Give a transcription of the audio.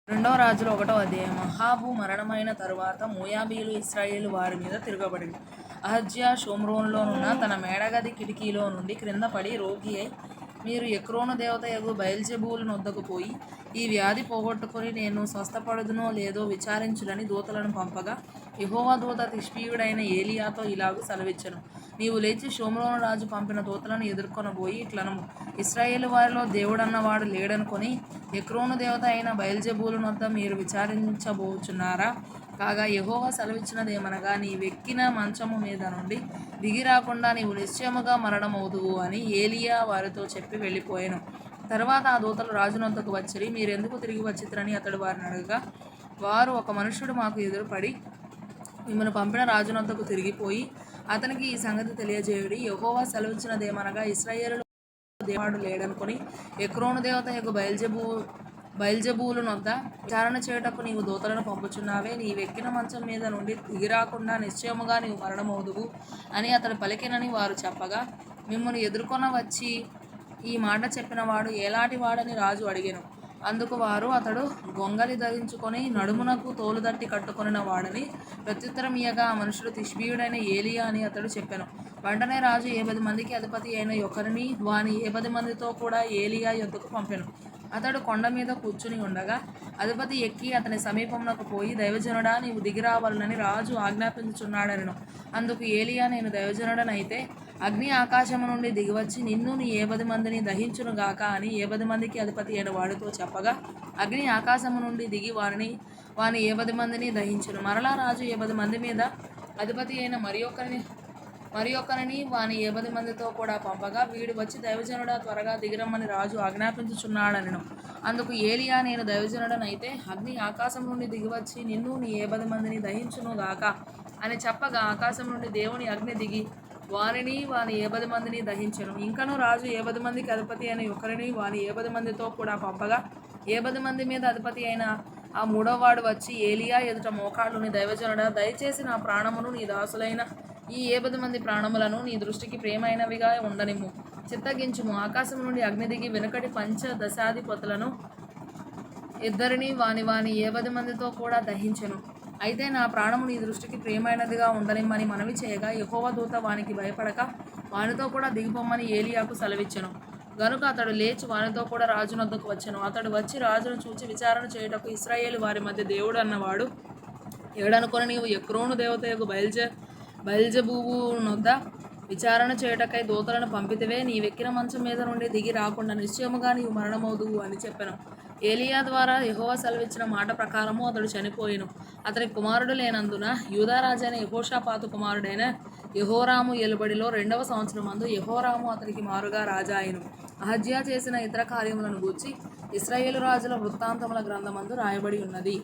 రెండవ రాజులు 1వ అధ్యాయం. అహాబు మరణమైన తరువాత మోయాబీయులు ఇశ్రాయేలు వారి మీద తిరగబడిరి. అహజ్యా షోమ్రోనులోనున్న తన మేడగది కిటికీలో నుండి క్రింద పడి రోగి అయి, మీరు ఎక్రోను దేవతయగు బయల్జెబూలు నొద్దకు పోయి ఈ వ్యాధి పోగొట్టుకుని నేను స్వస్థపడుదునో లేదో విచారించుడని దూతలను పంపగా, యెహోవా దూత తిష్బీయుడైన ఏలీయాతో ఇలాగు సెలవిచ్చెను. నీవు లేచి షోమ్రోను రాజు పంపిన దూతలను ఎదుర్కొనబోయి ఇట్లనము, ఇశ్రాయేలు వారిలో దేవుడన్నవాడు లేడనుకొని ఎక్రోను దేవత అయిన బయల్జెబూలు నొద్ద మీరు విచారించబోచున్నారా? కాగా యెహోవా సెలవిచ్చినదేమనగా, నీవెక్కిన మంచము మీద నుండి దిగిరాకుండా నీవు నిశ్చయముగా మరణమవుదువు అని ఏలీయా వారితో చెప్పి వెళ్ళిపోయెను. తరువాత ఆ దూతలు రాజునొద్దకు వచ్చిరి. మీరెందుకు తిరిగి వచ్చితిరని అతడు వారిని అడగగా, వారు, ఒక మనుష్యుడు మాకు ఎదురుపడి మిమ్మను పంపిన రాజునొద్దకు తిరిగిపోయి అతనికి ఈ సంగతి తెలియజేయుడి. యెహోవా సెలవిచ్చినదేమనగా, ఇశ్రాయేలులో దేవుడు లేడనుకొని ఎక్రోను దేవత యగు బయల్జెబూలు నొద్ద విచారణ చేయుటకు నీవు దూతలను పంపుచున్నావే. నీవెక్కిన మంచం మీద నుండి దిగిరాకుండా నిశ్చయముగా నీవు మరణమవుదువు అని అతడు పలికెనని వారు చెప్పగా, మిమ్మును ఎదుర్కొన వచ్చి ఈ మాట చెప్పినవాడు ఏలాటి వాడని రాజు అడిగెను. అందుకు వారు, అతడు గొంగలి ధరించుకొని నడుమునకు తోలుదట్టి కట్టుకొనిన వాడని ప్రత్యుత్తరం ఇయ్యగా, ఆ మనుషుడు తిష్బీయుడైన ఏలీయా అని అతడు చెప్పెను. వెంటనే రాజు 70 మందికి అధిపతి అయిన ఒకరిని వాని 70 మందితో కూడా ఏలీయా యొద్దకు పంపెను. అతడు కొండ మీద కూర్చుని ఉండగా అధిపతి ఎక్కి అతని సమీపమునకు పోయి, దైవజనుడా, నీవు దిగిరావాలని రాజు ఆజ్ఞాపించుచున్నాడనెను. అందుకు ఏలీయా, నేను దైవజనుడనైతే అగ్ని ఆకాశము నుండి దిగివచ్చి నిన్ను నీ 70 మందిని దహించునుగాక అని 70 మందికి అధిపతి అయిన వాడితో చెప్పగా, అగ్ని ఆకాశము నుండి దిగి వాని 70 మందిని దహించును. మరలా రాజు 70 మంది మీద అధిపతి అయిన మరియొకరిని వాని 70 మందితో కూడా పంపగా, వీడు వచ్చి, దైవజనుడా, త్వరగా దిగిరమ్మని రాజు ఆజ్ఞాపించుచున్నాడనెను. అందుకు ఏలీయా, నేను దైవజనుడనైతే అగ్ని ఆకాశం నుండి దిగివచ్చి నిన్ను నీ 70 మందిని దహించునుగాక అని చెప్పగా, ఆకాశం నుండి దేవుని అగ్ని దిగి వాని 70 మందిని దహించెను. ఇంకను రాజు 70 మందికి అధిపతి అయిన ఒకరిని వాని 70 మందితో కూడా పంపగా, 70 మంది మీద అధిపతి అయిన ఆ మూడోవాడు వచ్చి ఏలీయా ఎదుట మోకాళ్ళుని, దైవజనుడా, దయచేసి నా ప్రాణమును నీ దాసులైన ఈ 70 మంది ప్రాణములను నీ దృష్టికి ప్రియమైనవిగా ఉండనిమ్ము. చిత్తగించుము. ఆకాశం నుండి అగ్ని దిగి వెనుకటి పంచదశాధిపతులను ఇద్దరిని వాని 70 మందితో కూడా దహించెను. అయితే నా ప్రాణము నీ దృష్టికి ప్రియమైనదిగా ఉండనిమ్మని మనవి చేయగా, యెహోవా దూత వానికి భయపడక వానితో కూడా దిగిపోమ్మని ఏలీయాకు సెలవిచ్చెను. గనుక అతడు లేచి వానితో కూడా రాజునొద్దకు వచ్చెను. అతడు వచ్చి రాజును చూచి విచారణ చేయుటకు, ఇశ్రాయేలు వారి మధ్య దేవుడు అన్నవాడు ఏడనుకొని నీవు ఎక్రోను దేవతయగు బయల్జెబూలు నొద్ద విచారణ చేయుటకై దూతలను పంపితివే. నీవెక్కిన మంచం మీద నుండి దిగి రాకుండా నిశ్చయముగా నీవు మరణమవుదువు అని చెప్పెను. ఏలీయా ద్వారా యెహోవా సెలవిచ్చిన మాట ప్రకారము అతడు చనిపోయెను. అతని కుమారుడు లేనందున యూదారాజైన యెహోషాపాతు కుమారుడైన యెహోరాము ఏలుబడిలో 2వ సంవత్సరమందు యెహోరాము అతనికి మారుగా రాజా అయెను. అహజ్యా చేసిన ఇతర కార్యములను గూర్చి ఇశ్రాయేలు రాజుల వృత్తాంతముల గ్రంథమందు రాయబడి ఉన్నది.